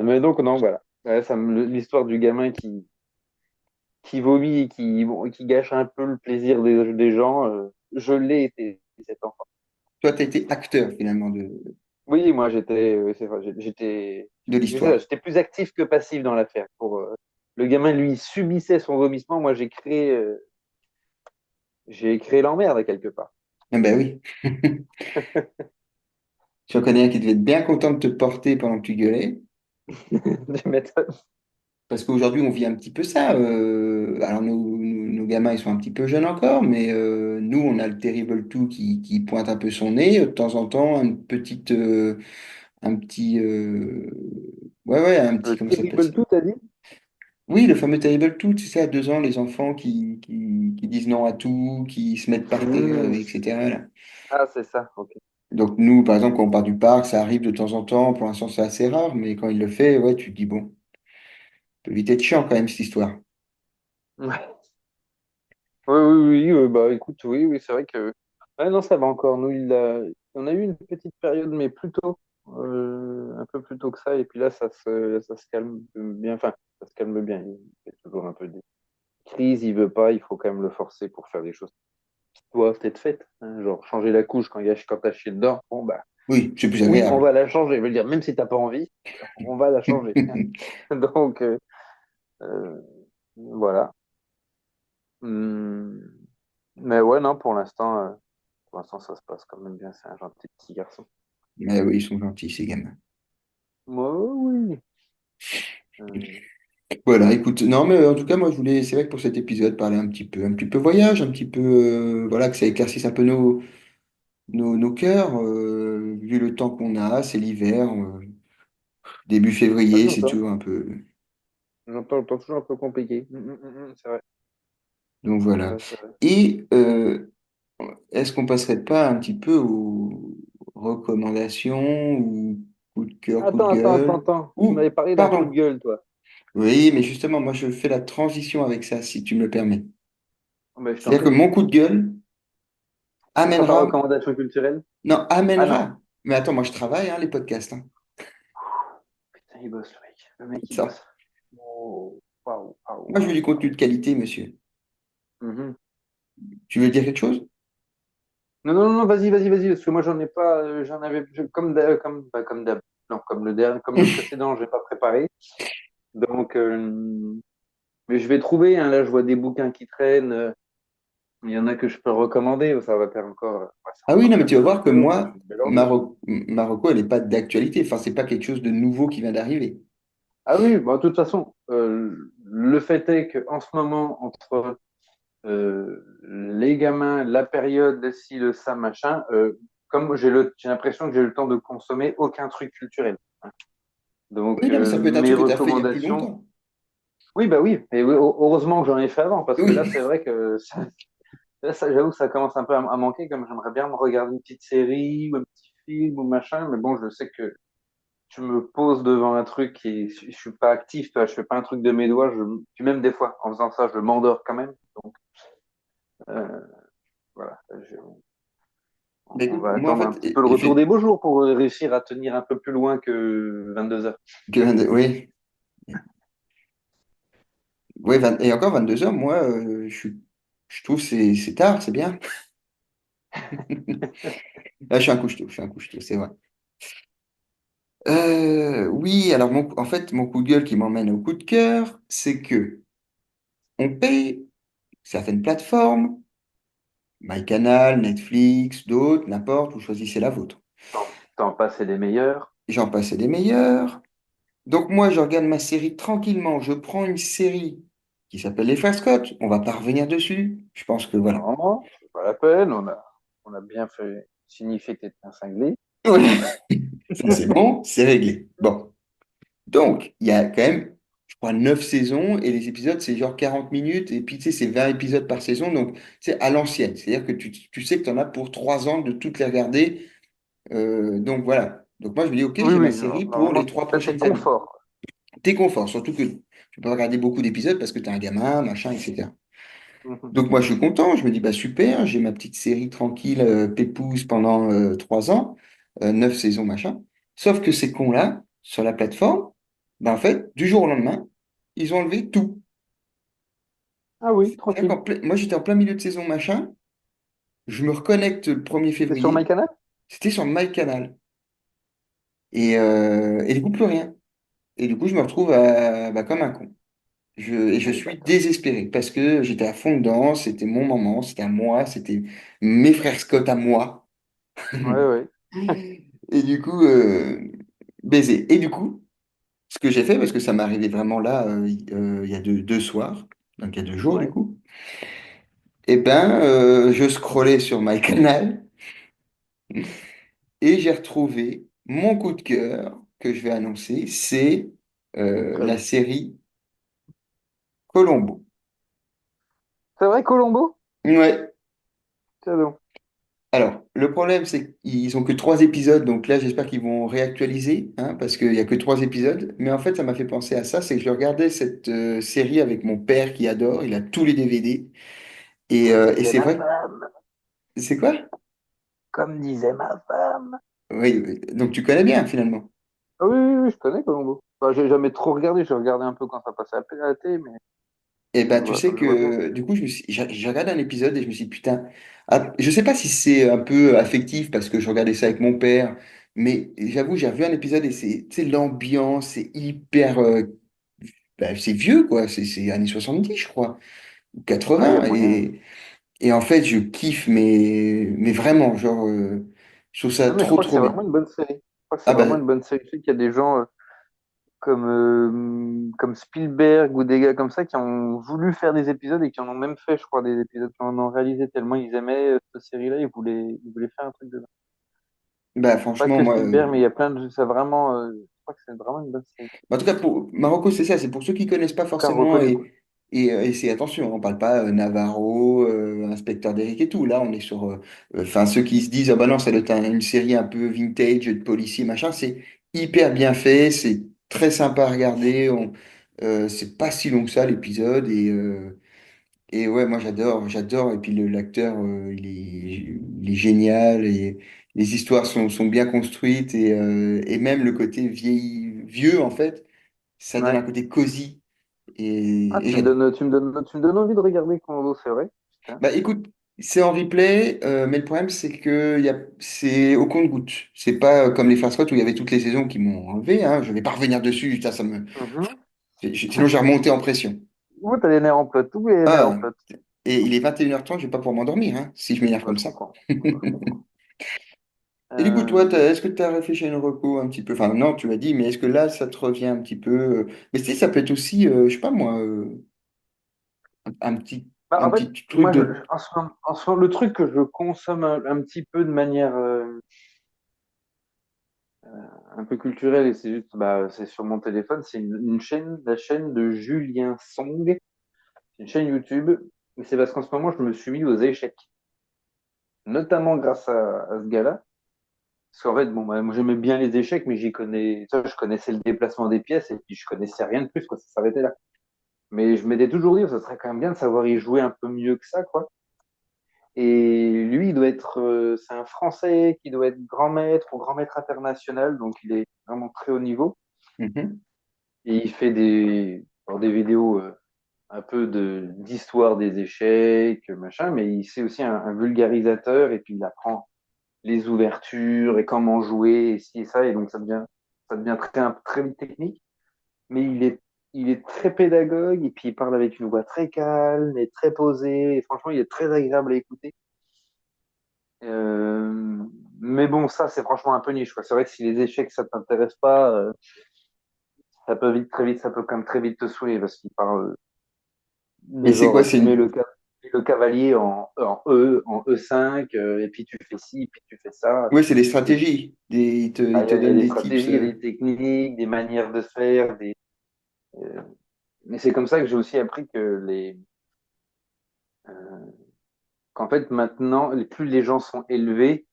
Mais donc, non, voilà. Ouais, l'histoire du gamin qui vomit et qui gâche un peu le plaisir des gens, je l'ai été, cet enfant. toi, tu as été acteur finalement Oui, moi, c'est vrai, j'étais, de c'est ça, l'histoire. j'étais plus actif que passif dans l'affaire. Le gamin, lui, subissait son vomissement. Moi, j'ai créé l'emmerde, quelque part. Ah ben oui. J'en connais un qui devait être bien content de te porter pendant que tu gueulais. Tu m'étonnes. Parce qu'aujourd'hui, on vit un petit peu ça. Alors, nos gamins, ils sont un petit peu jeunes encore, mais nous, on a le Terrible Two qui pointe un peu son nez. De temps en temps, un petit, ouais, ouais, un petit, Le comment ça s'appelle terrible ça? tout, t'as dit? Oui, le fameux Terrible Two, tu sais, à 2 ans, les enfants qui disent non à tout, qui se mettent par terre, Hmm. etc. là. Ah, c'est ça, ok. Donc, nous, par exemple, quand on part du parc, ça arrive de temps en temps. Pour l'instant, c'est assez rare, mais quand il le fait, ouais, tu te dis, bon, peut vite être chiant quand même, cette histoire. Ouais. Oui, oui, oui, écoute, oui, oui, c'est vrai que. Ouais, non, ça va encore. Nous, on a eu une petite période, mais plus tôt, un peu plus tôt que ça, et puis là, ça se calme bien. Enfin, ça se calme bien. Il fait toujours un peu des crises, il veut pas, il faut quand même le forcer pour faire des choses qui doivent être faites, hein, genre changer la couche quand t'as chié dedans. Bon, Oui, c'est plus oui, on agréable. va la changer. Je veux dire, même si t'as pas envie, on va la changer. Donc, euh, voilà. Hum, Mais ouais, non, pour l'instant, ça se passe quand même bien. C'est un gentil petit garçon. Mais oui, ils sont gentils, ces gamins. Moi, oui. Euh, Voilà, écoute, non, mais en tout cas, moi, je voulais, c'est vrai que pour cet épisode, parler un petit peu voyage, un petit peu, voilà, que ça éclaircisse un peu nos cœurs, vu le temps qu'on a, c'est l'hiver, début ouais, février, c'est j'entends. toujours un peu. J'entends toujours un peu compliqué. C'est vrai. Donc C'est voilà. vrai, c'est vrai. Et est-ce qu'on passerait pas un petit peu aux recommandations ou Coup de cœur, coup de gueule. Attends. Tu m'avais Ouh, parlé d'un coup de pardon. gueule, toi. Oui, mais justement, moi, je fais la transition avec ça, si tu me le permets. Oh, ben, je t'en C'est-à-dire que prie. mon coup de gueule Ce sera ta amènera, recommandation culturelle? non, Ah non. amènera. Mais attends, moi, je travaille, hein, les podcasts, hein. Putain, il bosse, le mec. Le mec, il Ça. bosse. Oh, waouh, waouh, Moi, je veux du waouh, contenu waouh. de qualité, monsieur. Mhm. Tu veux dire quelque chose? Non, vas-y, parce que moi, j'en ai pas, j'en avais, comme d'hab, non, comme le dernier, comme le précédent, j'ai pas préparé. Donc, mais je vais trouver, hein, là, je vois des bouquins qui traînent. Il y en a que je peux recommander. Ça va faire encore, ouais, c'est Ah oui, encore non, mais tu vas bientôt voir que 2 jours. J'ai moi, une belle ordi. Marocco, elle n'est pas d'actualité. Enfin, c'est pas quelque chose de nouveau qui vient d'arriver. Ah oui, bon, de toute façon, le fait est qu'en ce moment, entre les gamins, la période, le ci, le ça, machin, comme j'ai l'impression que j'ai le temps de consommer aucun truc culturel. Donc, Oui, non, mais ça peut être un mes truc que tu as fait il y a plus recommandations, longtemps. oui, bah oui, et oui, heureusement que j'en ai fait avant, parce que là, Oui. c'est vrai que là, j'avoue que ça commence un peu à manquer, comme j'aimerais bien me regarder une petite série ou un petit film ou machin, mais bon, je sais que tu me poses devant un truc et je suis pas actif, toi, je fais pas un truc de mes doigts, puis même des fois, en faisant ça, je m'endors quand même. Donc, euh, voilà, Bah, on écoute, va moi, en attendre un fait, petit peu le retour des beaux jours pour réussir à tenir un peu plus loin que 22 heures. oui, oui, et encore 22 heures, moi, je trouve que c'est tard, c'est bien. Là, je suis un couche-tôt, je suis un couche-tôt, c'est vrai. Oui, alors en fait, mon coup de gueule qui m'emmène au coup de cœur, c'est que on paye certaines plateformes, MyCanal, Netflix, d'autres, n'importe, vous choisissez la vôtre. T'en passes des meilleurs. J'en passe des meilleurs. Donc moi, je regarde ma série tranquillement. Je prends une série qui s'appelle Les Frères Scott. On va pas revenir dessus. Je pense que voilà. Non, c'est pas la peine. On a bien fait signifier que t'étais un cinglé. Voilà. Ça, c'est bon, c'est réglé. Bon. Donc, il y a quand même, je crois, 9 saisons et les épisodes, c'est genre 40 minutes. Et puis, tu sais, c'est 20 épisodes par saison. Donc, c'est à l'ancienne. C'est-à-dire que tu sais que tu en as pour 3 ans de toutes les regarder. Donc, voilà. Donc, moi, je me dis, OK, Oui, j'ai ma oui, série pour les normalement, 3 t'as tes prochaines années. conforts. T'es confort, surtout que tu peux regarder beaucoup d'épisodes parce que tu es un gamin, machin, etc. Mhm. Donc moi je suis content, je me dis bah super, j'ai ma petite série tranquille, pépouze pendant 3 ans, 9 saisons, machin. Sauf que ces cons-là, sur la plateforme, bah, en fait, du jour au lendemain, ils ont enlevé tout. Ah oui, C'est-à-dire tranquille. moi j'étais en plein milieu de saison, machin, je me reconnecte le 1er C'est sur février, MyCanal? c'était sur MyCanal. Et du coup, plus rien. Et du coup, je me retrouve bah, comme un con. Et je Ah, les suis bâtards. désespéré parce que j'étais à fond dedans, c'était mon moment, c'était à moi, c'était mes frères Scott à moi. Ouais, ouais, Et du coup, baiser. Et du coup, ce que j'ai fait, parce que ça m'est arrivé vraiment là, il y a deux soirs, donc il y a 2 jours du ouais. coup, et ben, je scrollais sur MyCanal et j'ai retrouvé mon coup de cœur que je vais annoncer, c'est Très la bien. série Colombo. C'est vrai, Colombo? Ouais. Tiens donc. Alors, le problème, c'est qu'ils ont que 3 épisodes, donc là, j'espère qu'ils vont réactualiser, hein, parce qu'il n'y a que 3 épisodes. Mais en fait, ça m'a fait penser à ça, c'est que je regardais cette série avec mon père qui adore, il a tous les DVD. Comme Et disait c'est ma vrai, femme. c'est quoi? Comme disait ma femme. Oui, oui. Donc tu connais bien finalement. Ah oui, je connais Colombo. Enfin, j'ai jamais trop regardé, j'ai regardé un peu quand ça passait à la télé, mais Et ben, tu sais je vois bien. que du coup, j'ai regardé un épisode et je me suis dit, putain, je sais pas si c'est un peu affectif parce que je regardais ça avec mon père, mais j'avoue, j'ai revu un épisode et c'est, tu sais, l'ambiance, c'est hyper, c'est vieux quoi, c'est années 70, je crois, ou Ouais, il y a 80. moyen. Et en fait, je kiffe, mais vraiment, genre, je trouve ça Non, mais je trop, crois que trop c'est bien. vraiment une bonne série. Je crois que c'est Ah vraiment bah, une bonne série. Je sais qu'il y a des gens comme Spielberg ou des gars comme ça qui ont voulu faire des épisodes et qui en ont même fait, je crois, des épisodes qui en ont réalisé tellement ils aimaient cette série-là, ils voulaient faire un truc dedans. Pas franchement, que moi, Spielberg, mais il y a plein de. C'est vraiment. Je crois que c'est vraiment une bonne série. en tout cas, pour Marocco, c'est ça, c'est pour ceux qui connaissent pas Aucun forcément reconnu, quoi. et c'est attention, on parle pas Navarro, Inspecteur d'Eric et tout. Là, on est sur, enfin, ceux qui se disent, ah bah non, ça doit être une série un peu vintage de policiers, machin, c'est hyper bien fait, c'est très sympa à regarder. C'est pas si long que ça l'épisode et ouais, moi j'adore. Et puis l'acteur, il est génial et les histoires sont bien construites et même le côté vieux en fait, ça donne un Ouais. côté cosy Ah, et j'adore. tu me donnes envie de regarder Commando, c'est vrai. Putain. Bah écoute, c'est en replay, mais le problème c'est que c'est au compte-gouttes. C'est pas comme les Fast Food où il y avait toutes les saisons qui m'ont enlevé. Hein. Je vais pas revenir dessus, Mhm. sinon j'ai remonté en pression. Ouh, t'as les nerfs en plot, tous les nerfs en Ah, plot. et il est 21h30, je vais pas pouvoir m'endormir hein, si je m'énerve Bah, comme je ça. comprends. Bah, je comprends. Et du coup, toi, Euh, est-ce que tu as réfléchi à une reco un petit peu? Enfin, non, tu m'as dit, mais est-ce que là, ça te revient un petit peu? Mais tu sais, ça peut être aussi, je sais pas moi, un petit, Bah, un en fait, petit truc moi, de. en ce moment, le truc que je consomme un petit peu de manière un peu culturelle, et c'est juste, bah, c'est sur mon téléphone, c'est une chaîne, la chaîne de Julien Song. C'est une chaîne YouTube, mais c'est parce qu'en ce moment, je me suis mis aux échecs, notamment grâce à ce gars-là. Parce qu'en fait, bon, bah, moi, j'aimais bien les échecs, mais je connaissais le déplacement des pièces, et puis je connaissais rien de plus, quoi, ça s'arrêtait là. Mais je m'étais toujours dit, ça serait quand même bien de savoir y jouer un peu mieux que ça, quoi. Et lui, il doit être, c'est un Français qui doit être grand maître ou grand maître international, donc il est vraiment très haut niveau. Mhm, Et il fait alors des vidéos un peu d'histoire des échecs, machin, mais il c'est aussi un vulgarisateur et puis il apprend les ouvertures et comment jouer et ci et ça, et donc ça devient très vite technique. Mais il est très pédagogue et puis il parle avec une voix très calme et très posée. Et franchement, il est très agréable à écouter. Euh, mais bon, ça, c'est franchement un peu niche, quoi. C'est vrai que si les échecs, ça t'intéresse pas, ça peut très vite, ça peut quand même très vite te saouler parce qu'il parle mais de c'est quoi? genre, tu mets le cavalier en E5, et puis tu fais ci, puis tu fais ça. Oui, c'est des Et stratégies. Il te il y a donne des des tips. stratégies, il y a des techniques, des manières de faire. Euh, mais c'est comme ça que j'ai aussi appris euh, qu'en fait, maintenant, plus les gens sont élevés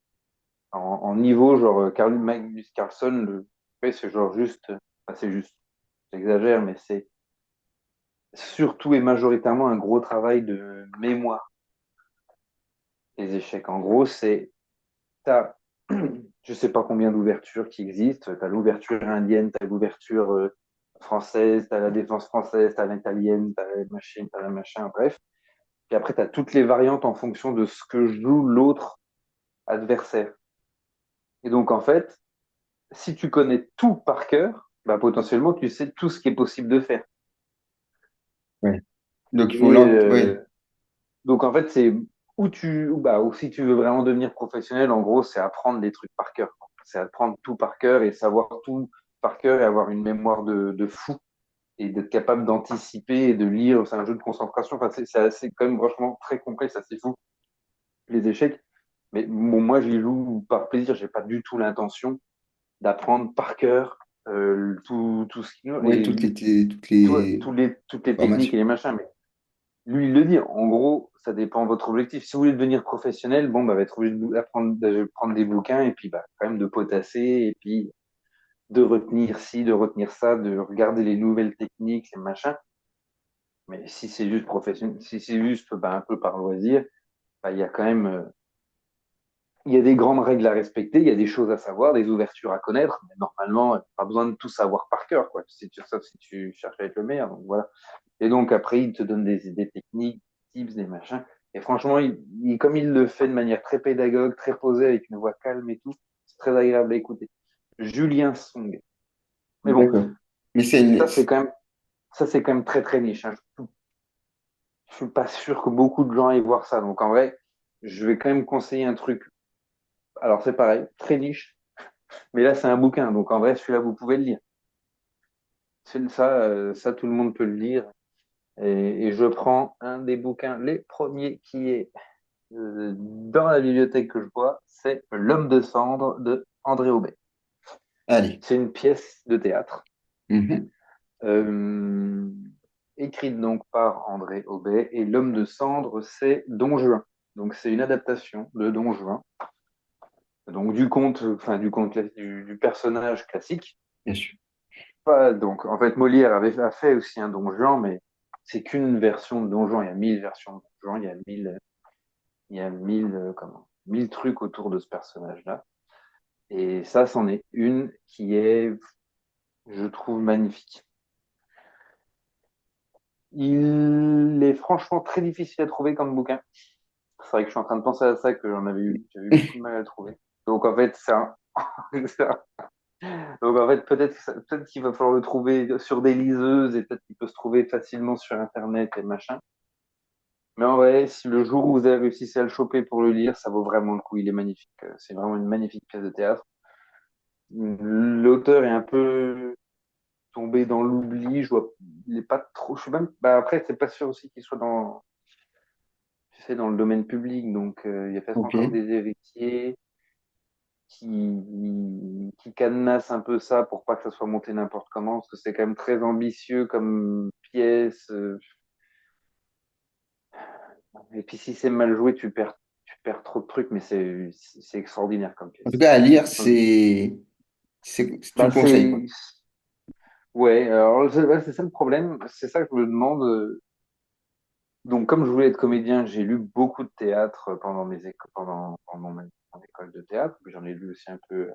en niveau, genre Magnus Carlsen, ouais, c'est genre juste, enfin, c'est juste, j'exagère, mais c'est surtout et majoritairement un gros travail de mémoire, les échecs. En gros, t'as, je sais pas combien d'ouvertures qui existent, t'as l'ouverture indienne, t'as l'ouverture française, t'as la défense française, t'as l'italienne, t'as la machine, t'as la machin, bref. Puis après, t'as toutes les variantes en fonction de ce que joue l'autre adversaire. Et donc, en fait, si tu connais tout par cœur, bah, potentiellement, tu sais tout ce qui est possible de faire. Ouais. Donc il faut Et ouais. donc, en fait, c'est ou si tu veux vraiment devenir professionnel, en gros, c'est apprendre des trucs par cœur. C'est apprendre tout par cœur et savoir tout par cœur et avoir une mémoire de fou et d'être capable d'anticiper et de lire. C'est un jeu de concentration. Enfin, c'est quand même franchement très complexe, c'est fou, les échecs. Mais bon, moi, j'y joue par plaisir. J'ai pas du tout l'intention d'apprendre par cœur tout ce qu'il Ouais, et toutes les toutes les techniques formations. et les machins. Mais lui, il le dit. En gros, ça dépend de votre objectif. Si vous voulez devenir professionnel, bon, bah, va être obligé de prendre des bouquins et puis, bah, quand même de potasser et puis de retenir ci, de retenir ça, de regarder les nouvelles techniques, les machins. Mais si c'est juste professionnel, si c'est juste, bah, un peu par loisir, bah, il y a quand même, il y a des grandes règles à respecter, il y a des choses à savoir, des ouvertures à connaître, mais normalement, pas besoin de tout savoir par cœur, quoi. Sauf si tu cherches à être le meilleur. Donc, voilà. Et donc, après, il te donne des techniques, des tips, des machins. Et franchement, comme il le fait de manière très pédagogue, très posée, avec une voix calme et tout, c'est très agréable à écouter. Julien Song. Mais bon, D'accord. Mais c'est une. ça, c'est quand même, ça, c'est quand même très, très niche, hein. Je suis pas sûr que beaucoup de gens aillent voir ça. Donc, en vrai, je vais quand même conseiller un truc. Alors, c'est pareil, très niche. Mais là, c'est un bouquin. Donc, en vrai, celui-là, vous pouvez le lire. Ça, tout le monde peut le lire. Et je prends un des bouquins, les premiers qui est dans la bibliothèque que je vois, c'est L'homme de cendre de André Aubet. Allez. C'est une pièce de théâtre Mhm. euh, écrite donc par André Aubet. Et L'homme de cendre, c'est Don Juan. Donc, c'est une adaptation de Don Juan. Donc du conte, enfin du personnage classique. bien sûr. Pas, donc en fait Molière a fait aussi un Don Juan, mais c'est qu'une version de Don Juan. Il y a 1000 versions de Don Juan, il y a 1000 comment, 1000 trucs autour de ce personnage-là. Et ça, c'en est une qui est, je trouve, magnifique. Il est franchement très difficile à trouver comme bouquin. C'est vrai que je suis en train de penser à ça, que j'avais eu beaucoup de mal à le trouver. Donc en fait, c'est un- donc en fait, peut-être qu'il va falloir le trouver sur des liseuses et peut-être qu'il peut se trouver facilement sur Internet et machin. Mais en vrai, si le jour où vous avez réussi à le choper pour le lire, ça vaut vraiment le coup. Il est magnifique. C'est vraiment une magnifique pièce de théâtre. L'auteur est un peu tombé dans l'oubli. Il est pas trop. Je suis même. Bah après, c'est pas sûr aussi qu'il soit dans le domaine public. Donc, il y a peut-être Ok. encore des héritiers qui cadenassent un peu ça pour pas que ça soit monté n'importe comment, parce que c'est quand même très ambitieux comme pièce. Et puis si c'est mal joué, tu perds trop de trucs, mais c'est extraordinaire comme En tout pièce. cas, à lire, Hum. tu Bah le conseilles, quoi. ouais, alors ouais, c'est ça le problème, c'est ça que je me demande. Donc comme je voulais être comédien, j'ai lu beaucoup de théâtre pendant mon école de théâtre. Puis j'en ai lu aussi un peu,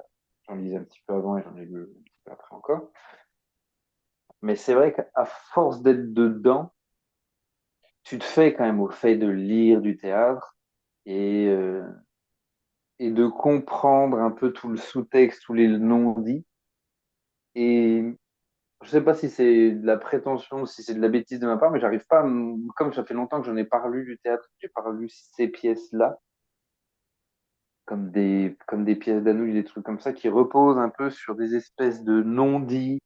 j'en lisais un petit peu avant et j'en ai lu un petit peu après encore. Mais c'est vrai qu'à force d'être dedans, tu te fais quand même au fait de lire du théâtre et, euh, et de comprendre un peu tout le sous-texte, tous les non-dits. Et je sais pas si c'est de la prétention, si c'est de la bêtise de ma part, mais j'arrive pas comme ça fait longtemps que je n'ai pas relu du théâtre, j'ai pas relu ces pièces-là, comme des pièces d'Anouilh, des trucs comme ça, qui reposent un peu sur des espèces de non-dits,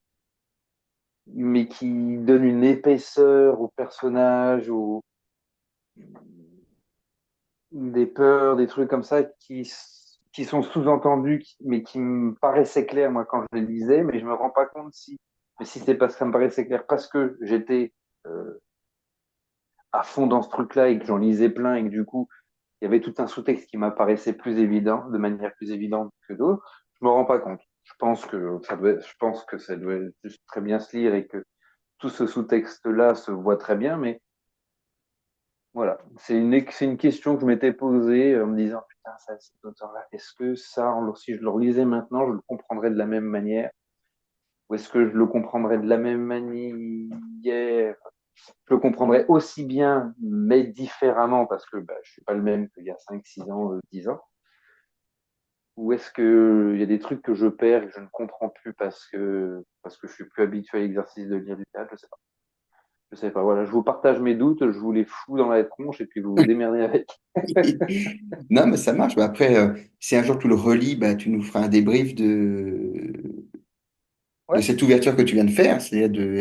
mais qui donnent une épaisseur au personnage, des peurs, des trucs comme ça qui sont sous-entendus, mais qui me paraissaient clairs, moi, quand je les lisais, mais je me rends pas compte mais si c'est parce que ça me paraissait clair, parce que j'étais euh, à fond dans ce truc-là et que j'en lisais plein et que du coup, il y avait tout un sous-texte qui m'apparaissait plus évident, de manière plus évidente que d'autres, je me rends pas compte. Je pense que ça doit juste très bien se lire et que tout ce sous-texte-là se voit très bien, mais voilà, c'est une question que je m'étais posée en me disant, putain, ça, cet auteur-là, est-ce que ça, si je le relisais maintenant, je le comprendrais de la même manière? Ou est-ce que je le comprendrais de la même manière? Je le comprendrais aussi bien, mais différemment, parce que bah, je suis pas le même qu'il y a 5 6 ans, 10 ans. Ou est-ce que il y a des trucs que je perds et que je ne comprends plus parce que je suis plus habitué à l'exercice de lire du théâtre? Je sais pas. Je sais pas. Voilà, je vous partage mes doutes, je vous les fous dans la tronche et puis vous vous démerdez avec. Non, mais ça marche. Bah, après, si un jour tu le relis, bah, tu nous feras un débrief de Ouais. cette ouverture que tu viens de faire. C'est-à-dire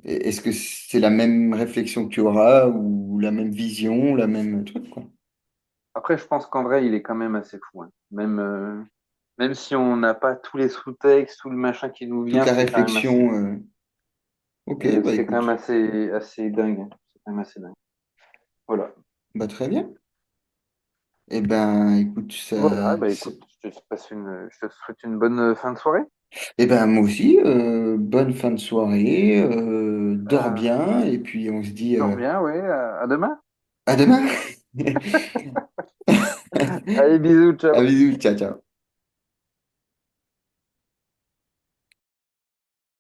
est-ce que c'est la même réflexion que tu auras ou la même vision, la même truc, quoi. Après, je pense qu'en vrai, il est quand même assez fou, hein. Même si on n'a pas tous les sous-textes, tout le machin qui nous Toute vient, la c'est quand même assez, réflexion. Ok, bah c'est quand écoute, même assez dingue, hein. C'est quand même assez dingue. Voilà. bah très bien. Eh ben, écoute, Voilà, bah écoute, je te souhaite une bonne fin de soirée. eh ben moi aussi, bonne fin de soirée, dors Euh, bien, et puis on se dit dors bien, ouais, à demain. à demain. Allez, bisous, À ciao. bisous, ciao, ciao.